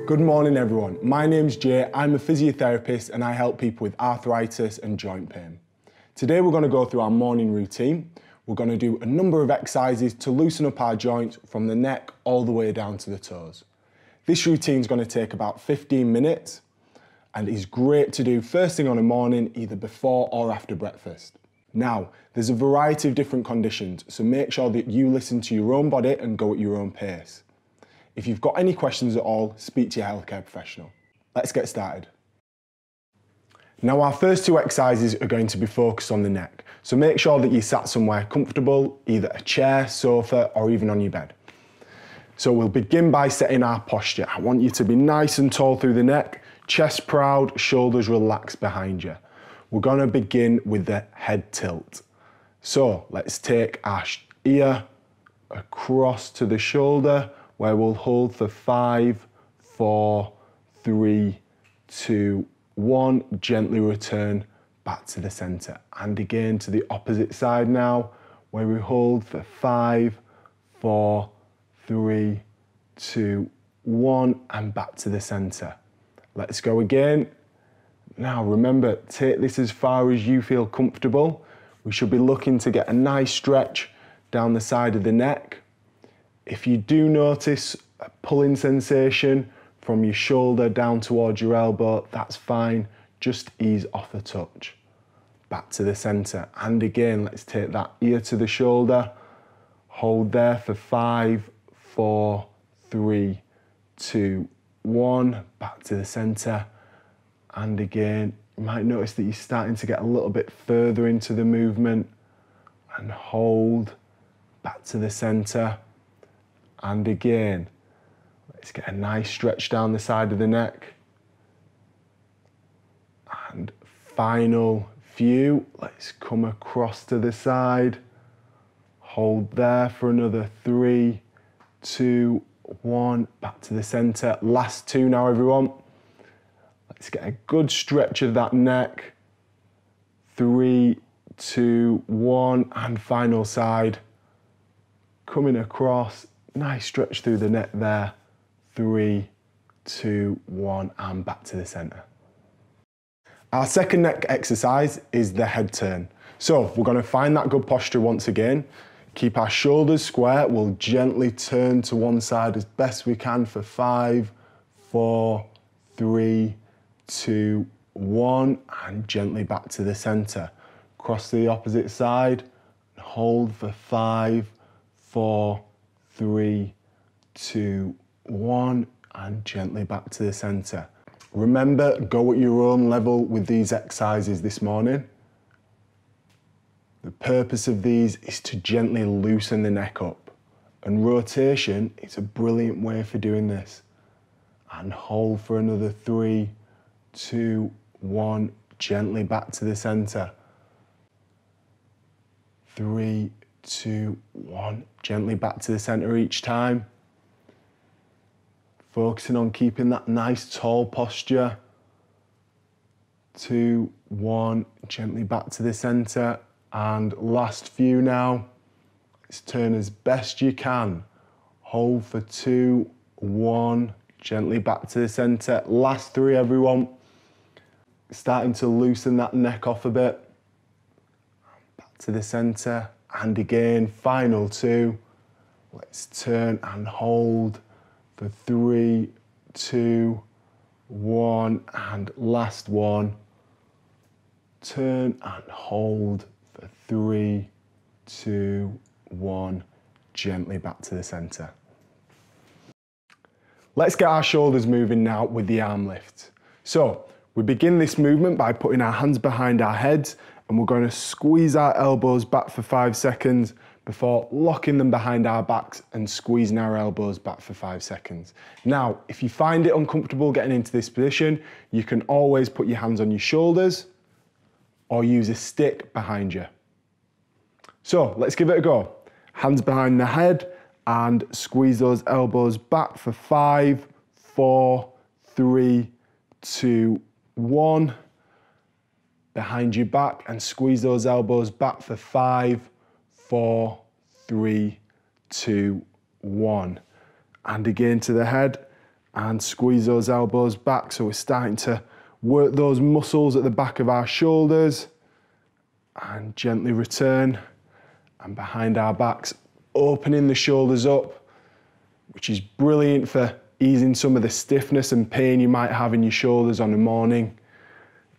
Good morning everyone, my name's Jay, I'm a physiotherapist and I help people with arthritis and joint pain. Today we're going to go through our morning routine. We're going to do a number of exercises to loosen up our joints from the neck all the way down to the toes. This routine is going to take about 15 minutes and is great to do first thing on the morning, either before or after breakfast. Now, there's a variety of different conditions, so make sure that you listen to your own body and go at your own pace. If you've got any questions at all, speak to your healthcare professional. Let's get started. Now our first two exercises are going to be focused on the neck. So make sure that you sat somewhere comfortable, either a chair, sofa, or even on your bed. So we'll begin by setting our posture. I want you to be nice and tall through the neck, chest proud, shoulders relaxed behind you. We're going to begin with the head tilt. So let's take our ear across to the shoulder, where we'll hold for 5, 4, 3, 2, 1. Gently return back to the center. And again to the opposite side now, where we hold for 5, 4, 3, 2, 1, and back to the center. Let's go again. Now remember, take this as far as you feel comfortable. We should be looking to get a nice stretch down the side of the neck. If you do notice a pulling sensation from your shoulder down towards your elbow, that's fine. Just ease off a touch. Back to the center. And again, let's take that ear to the shoulder. Hold there for 5, 4, 3, 2, 1. Back to the center. And again, you might notice that you're starting to get a little bit further into the movement. And hold. Back to the center. And again, let's get a nice stretch down the side of the neck. And final few, let's come across to the side. Hold there for another 3, 2, 1, back to the center. Last two now, everyone. Let's get a good stretch of that neck. 3, 2, 1, and final side. Coming across. Nice stretch through the neck there. 3, 2, 1, and back to the center. Our second neck exercise is the head turn. So we're going to find that good posture once again. Keep our shoulders square. We'll gently turn to one side as best we can for 5, 4, 3, 2, 1, and gently back to the center. Cross to the opposite side. Hold for 5, 4, 3, 2, 1, and gently back to the center. Remember, go at your own level with these exercises this morning. The purpose of these is to gently loosen the neck up. And rotation is a brilliant way for doing this. And hold for another 3, 2, 1, gently back to the center. 3, 2, 1, gently back to the center each time. Focusing on keeping that nice tall posture. 2, 1, gently back to the center. And last few now. Let's turn as best you can. Hold for 2, 1, gently back to the center. Last 3, everyone. Starting to loosen that neck off a bit. Back to the center. And again, final 2. Let's turn and hold for 3, 2, 1, and last one. Turn and hold for 3, 2, 1. Gently back to the center. Let's get our shoulders moving now with the arm lift. So we begin this movement by putting our hands behind our heads, and we're going to squeeze our elbows back for 5 seconds before locking them behind our backs and squeezing our elbows back for 5 seconds. Now, if you find it uncomfortable getting into this position, you can always put your hands on your shoulders or use a stick behind you. So let's give it a go. Hands behind the head and squeeze those elbows back for 5, 4, 3, 2, 1. Behind your back and squeeze those elbows back for 5, 4, 3, 2, 1. And again to the head and squeeze those elbows back. So we're starting to work those muscles at the back of our shoulders, and gently return and behind our backs, opening the shoulders up, which is brilliant for easing some of the stiffness and pain you might have in your shoulders on a morning.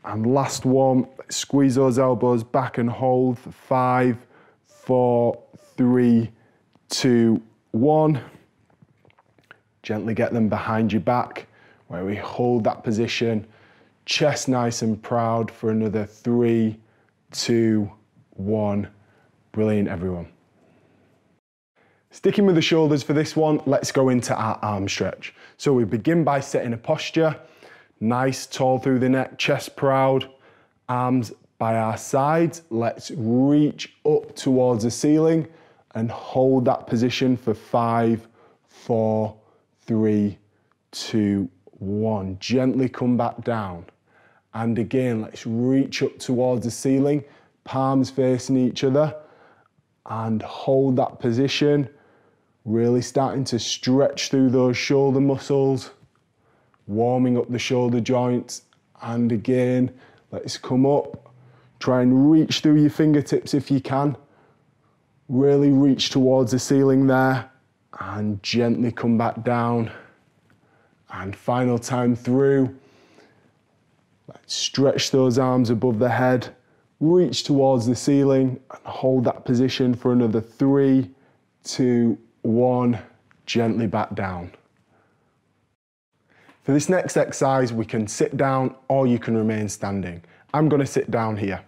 And last one, squeeze those elbows back and hold for 5, 4, 3, 2, 1. Gently get them behind your back, where we hold that position, chest nice and proud for another 3, 2, 1. Brilliant, everyone. Sticking with the shoulders for this one, let's go into our arm stretch. So we begin by setting a posture, nice, tall through the neck, chest proud, arms by our sides. Let's reach up towards the ceiling and hold that position for 5, 4, 3, 2, 1. Gently come back down. And again, let's reach up towards the ceiling, palms facing each other, and hold that position. Really starting to stretch through those shoulder muscles, warming up the shoulder joints. And again, let's come up. Try and reach through your fingertips if you can. Really reach towards the ceiling there, and gently come back down. And final time through. Let's stretch those arms above the head, reach towards the ceiling, and hold that position for another 3, 2, 1. Gently back down. For this next exercise, we can sit down or you can remain standing. I'm going to sit down here.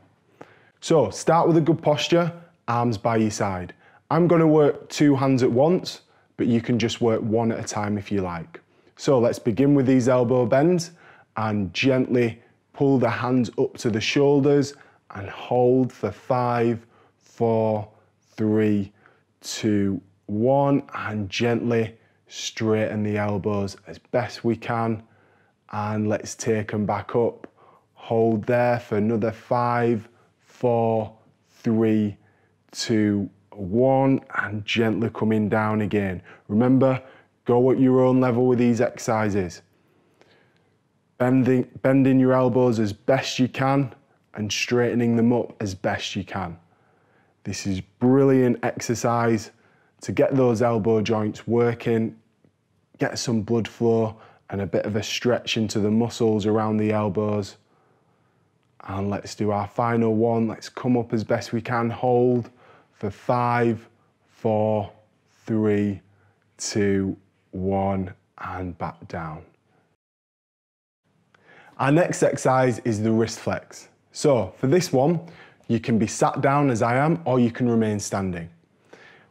So start with a good posture, arms by your side. I'm going to work 2 hands at once, but you can just work 1 at a time if you like. So let's begin with these elbow bends and gently pull the hands up to the shoulders and hold for 5, 4, 3, 2, 1, and gently straighten the elbows as best we can. And let's take them back up. Hold there for another 5, 4, 3, 2, 1, and gently coming down again. Remember, go at your own level with these exercises. Bending your elbows as best you can and straightening them up as best you can. This is brilliant exercise to get those elbow joints working, get some blood flow and a bit of a stretch into the muscles around the elbows. And let's do our final one. Let's come up as best we can, hold for 5, 4, 3, 2, 1, and back down. Our next exercise is the wrist flex. So for this one, you can be sat down as I am, or you can remain standing.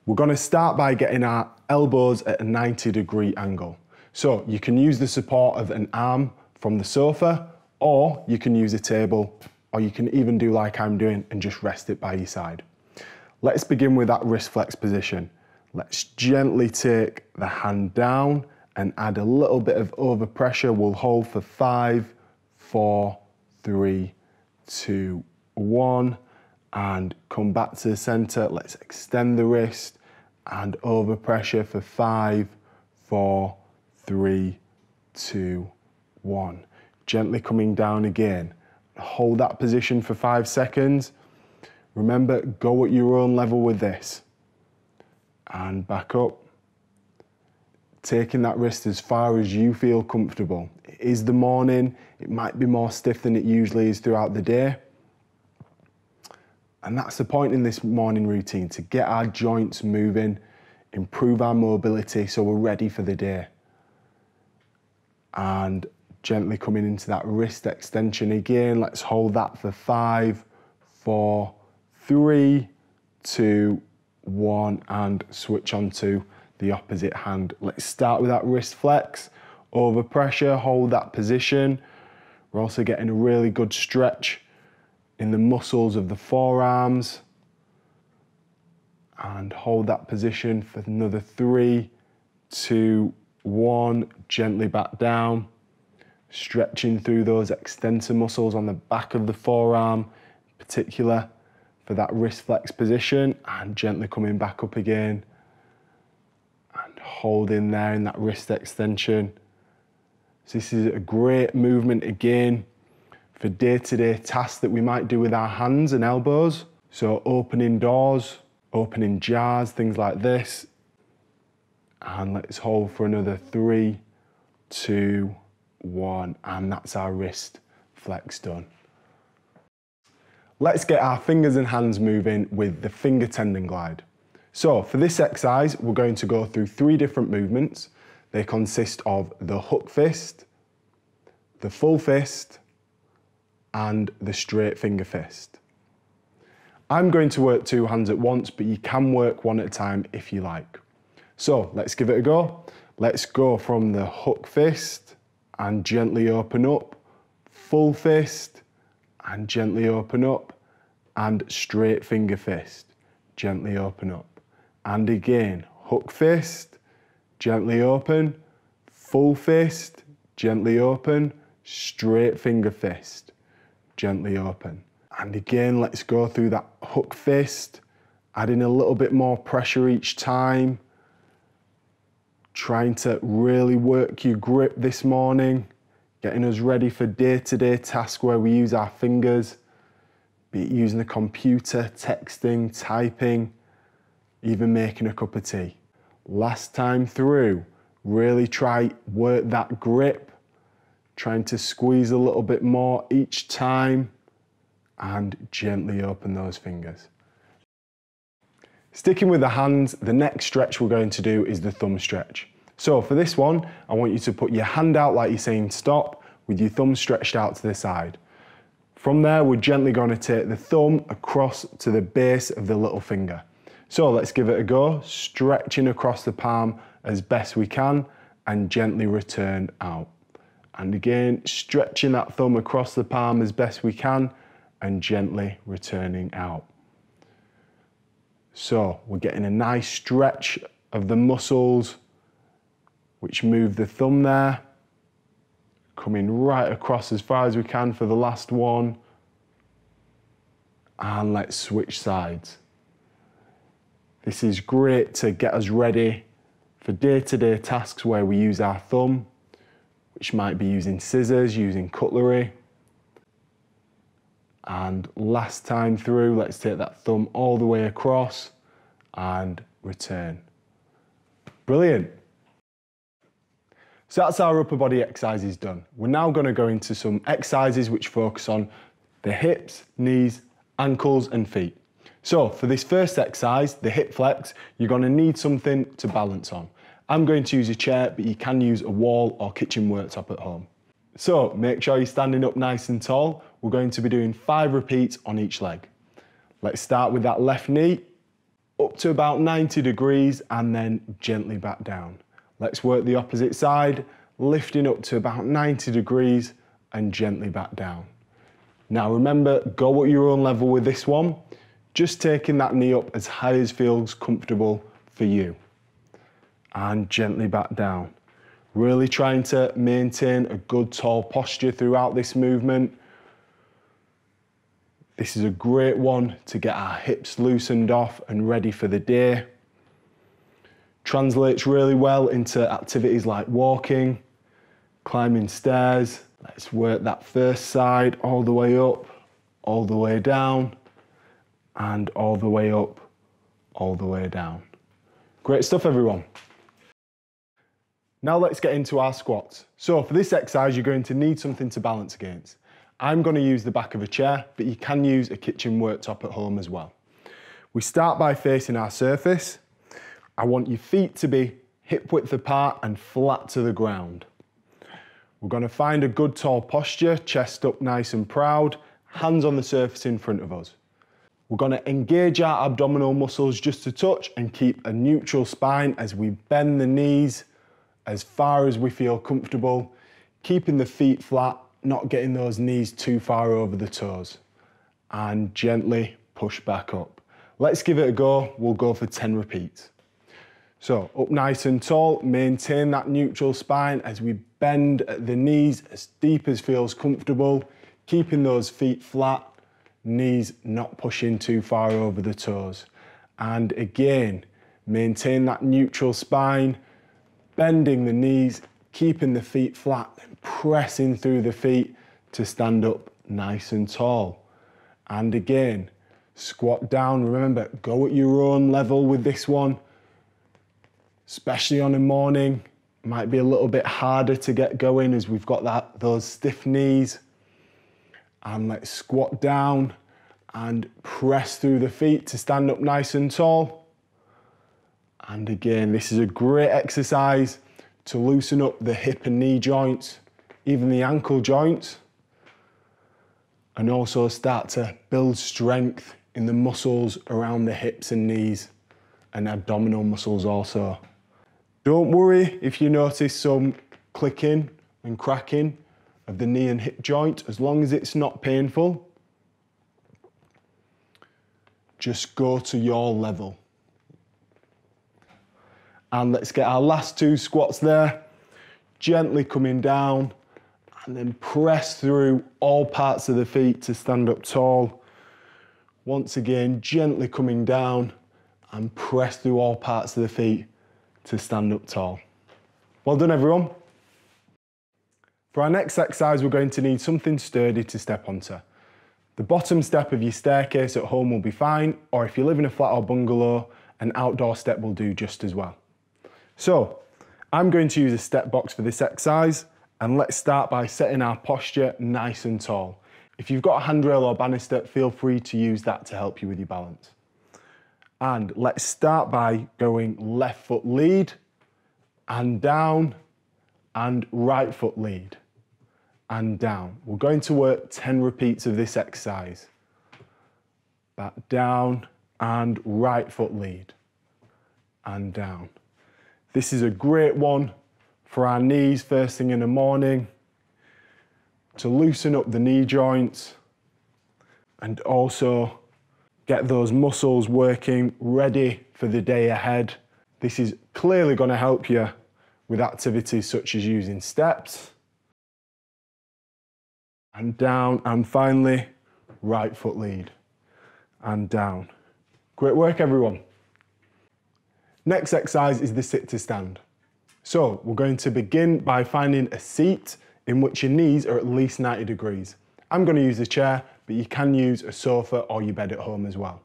We're going to start by getting our elbows at a 90-degree angle. So you can use the support of an arm from the sofa, or you can use a table, or you can even do like I'm doing and just rest it by your side. Let's begin with that wrist flex position. Let's gently take the hand down and add a little bit of overpressure. We'll hold for 5, 4, 3, 2, 1, and come back to the center. Let's extend the wrist and overpressure for 5, 4, 3, 2, 1. Gently coming down again. Hold that position for 5 seconds. Remember, go at your own level with this. And back up. Taking that wrist as far as you feel comfortable. It is the morning. It might be more stiff than it usually is throughout the day. And that's the point in this morning routine, to get our joints moving, improve our mobility so we're ready for the day. And gently coming into that wrist extension again. Let's hold that for 5, 4, 3, 2, 1, and switch on to the opposite hand. Let's start with that wrist flex, over pressure, hold that position. We're also getting a really good stretch in the muscles of the forearms. And hold that position for another 3, 2, 1, gently back down. Stretching through those extensor muscles on the back of the forearm, in particular for that wrist flex position, and gently coming back up again. And holding there in that wrist extension. So this is a great movement again for day-to-day tasks that we might do with our hands and elbows. So opening doors, opening jars, things like this. And let's hold for another 3, 2, 1, and that's our wrist flex done. Let's get our fingers and hands moving with the finger tendon glide. So for this exercise, we're going to go through 3 different movements. They consist of the hook fist, the full fist, and the straight finger fist. I'm going to work 2 hands at once, but you can work one at a time if you like. So let's give it a go. Let's go from the hook fist and gently open up, full fist and gently open up, and straight finger fist, gently open up. And again, hook fist, gently open, full fist, gently open, straight finger fist, gently open. And again, let's go through that hook fist, adding a little bit more pressure each time, trying to really work your grip this morning, getting us ready for day-to-day tasks where we use our fingers, be it using the computer, texting, typing, even making a cup of tea. Last time through, really try work that grip, trying to squeeze a little bit more each time and gently open those fingers. Sticking with the hands, the next stretch we're going to do is the thumb stretch. So for this one, I want you to put your hand out like you're saying stop, with your thumb stretched out to the side. From there, we're gently going to take the thumb across to the base of the little finger. So let's give it a go, stretching across the palm as best we can and gently return out. And again, stretching that thumb across the palm as best we can and gently returning out. So we're getting a nice stretch of the muscles which move the thumb there, coming right across as far as we can for the last one. And let's switch sides. This is great to get us ready for day-to-day tasks where we use our thumb, which might be using scissors, using cutlery. And last time through, let's take that thumb all the way across and return. Brilliant. So that's our upper body exercises done. We're now going to go into some exercises which focus on the hips, knees, ankles and feet. So for this first exercise, the hip flex, you're going to need something to balance on. I'm going to use a chair, but you can use a wall or kitchen worktop at home. So make sure you're standing up nice and tall. We're going to be doing 5 repeats on each leg. Let's start with that left knee, up to about 90 degrees and then gently back down. Let's work the opposite side, lifting up to about 90 degrees and gently back down. Now remember, go at your own level with this one, just taking that knee up as high as feels comfortable for you. And gently back down. Really trying to maintain a good tall posture throughout this movement. This is a great one to get our hips loosened off and ready for the day. Translates really well into activities like walking, climbing stairs. Let's work that first side all the way up, all the way down, and all the way up, all the way down. Great stuff, everyone. Now let's get into our squats. So for this exercise, you're going to need something to balance against. I'm going to use the back of a chair, but you can use a kitchen worktop at home as well. We start by facing our surface. I want your feet to be hip width apart and flat to the ground. We're going to find a good tall posture, chest up nice and proud, hands on the surface in front of us. We're going to engage our abdominal muscles just a touch and keep a neutral spine as we bend the knees as far as we feel comfortable, keeping the feet flat, not getting those knees too far over the toes, and gently push back up. Let's give it a go. We'll go for 10 repeats. So up nice and tall, maintain that neutral spine as we bend at the knees as deep as feels comfortable, keeping those feet flat, knees not pushing too far over the toes. And again, maintain that neutral spine, bending the knees, keeping the feet flat, then pressing through the feet to stand up nice and tall. And again, squat down. Remember, go at your own level with this one, especially on a morning. Might be a little bit harder to get going as we've got those stiff knees. And let's squat down and press through the feet to stand up nice and tall. And again, this is a great exercise to loosen up the hip and knee joints, even the ankle joints, and also start to build strength in the muscles around the hips and knees and abdominal muscles also. Don't worry if you notice some clicking and cracking of the knee and hip joint, as long as it's not painful. Just go to your level. And let's get our last 2 squats there. Gently coming down and then press through all parts of the feet to stand up tall. Once again, gently coming down and press through all parts of the feet to stand up tall. Well done, everyone. For our next exercise, we're going to need something sturdy to step onto. The bottom step of your staircase at home will be fine, or if you live in a flat or bungalow, an outdoor step will do just as well. So, I'm going to use a step box for this exercise, and let's start by setting our posture nice and tall. If you've got a handrail or banister, feel free to use that to help you with your balance. And let's start by going left foot lead, and down, and right foot lead, and down. We're going to work 10 repeats of this exercise. Back down, and right foot lead, and down. This is a great one for our knees first thing in the morning, to loosen up the knee joints and also get those muscles working ready for the day ahead. This is clearly going to help you with activities such as using steps. And down, and finally, right foot lead, and down. Great work, everyone. Next exercise is the sit to stand. So we're going to begin by finding a seat in which your knees are at least 90 degrees. I'm going to use a chair, but you can use a sofa or your bed at home as well.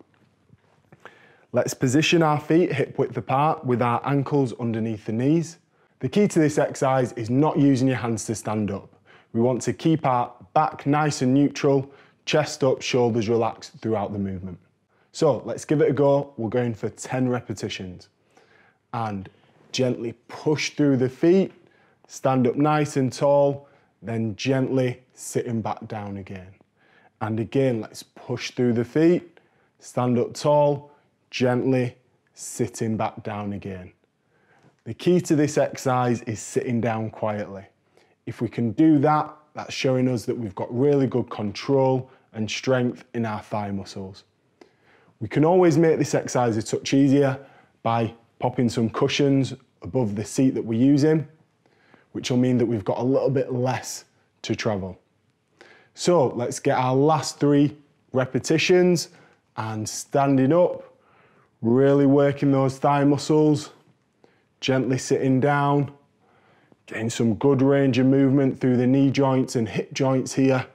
Let's position our feet hip width apart with our ankles underneath the knees. The key to this exercise is not using your hands to stand up. We want to keep our back nice and neutral, chest up, shoulders relaxed throughout the movement. So let's give it a go. We're going for 10 repetitions. And gently push through the feet, stand up nice and tall, then gently sitting back down again. And again, let's push through the feet, stand up tall, gently sitting back down again. The key to this exercise is sitting down quietly. If we can do that, that's showing us that we've got really good control and strength in our thigh muscles. We can always make this exercise a touch easier by popping some cushions above the seat that we're using, which will mean that we've got a little bit less to travel. So let's get our last 3 repetitions and standing up, really working those thigh muscles, gently sitting down, getting some good range of movement through the knee joints and hip joints here.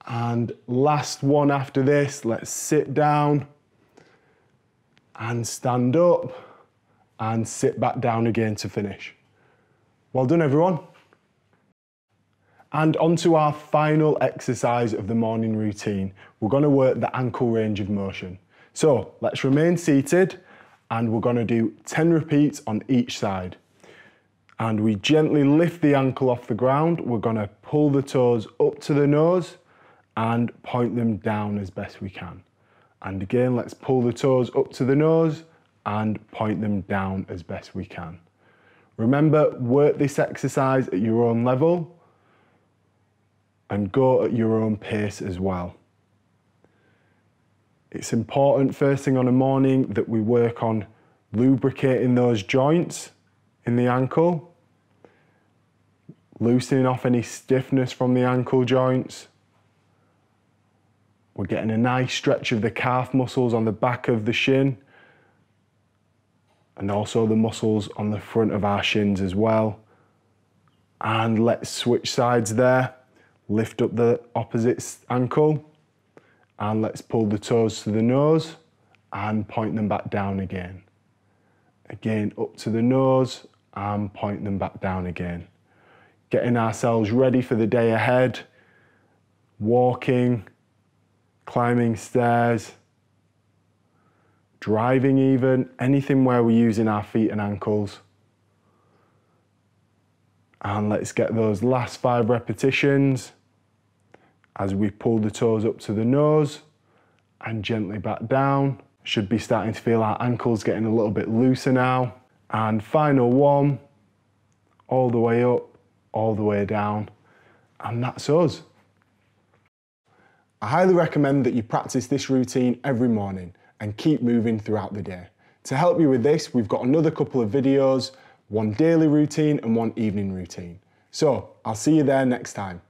And last one after this, let's sit down and stand up and sit back down again to finish. Well done, everyone. And on to our final exercise of the morning routine. We're going to work the ankle range of motion. So let's remain seated and we're going to do 10 repeats on each side. And we gently lift the ankle off the ground. We're going to pull the toes up to the nose and point them down as best we can. And again, let's pull the toes up to the nose and point them down as best we can. Remember, work this exercise at your own level and go at your own pace as well. It's important first thing on the morning that we work on lubricating those joints in the ankle, loosening off any stiffness from the ankle joints. We're getting a nice stretch of the calf muscles on the back of the shin and also the muscles on the front of our shins as well. And let's switch sides there. Lift up the opposite ankle and let's pull the toes to the nose and point them back down again. Again, up to the nose and point them back down again. Getting ourselves ready for the day ahead. Walking, climbing stairs, driving even, anything where we're using our feet and ankles. And let's get those last 5 repetitions as we pull the toes up to the nose and gently back down. Should be starting to feel our ankles getting a little bit looser now. And final one, all the way up, all the way down, and that's us. I highly recommend that you practice this routine every morning and keep moving throughout the day. To help you with this, we've got another couple of videos, one daily routine and one evening routine. So I'll see you there next time.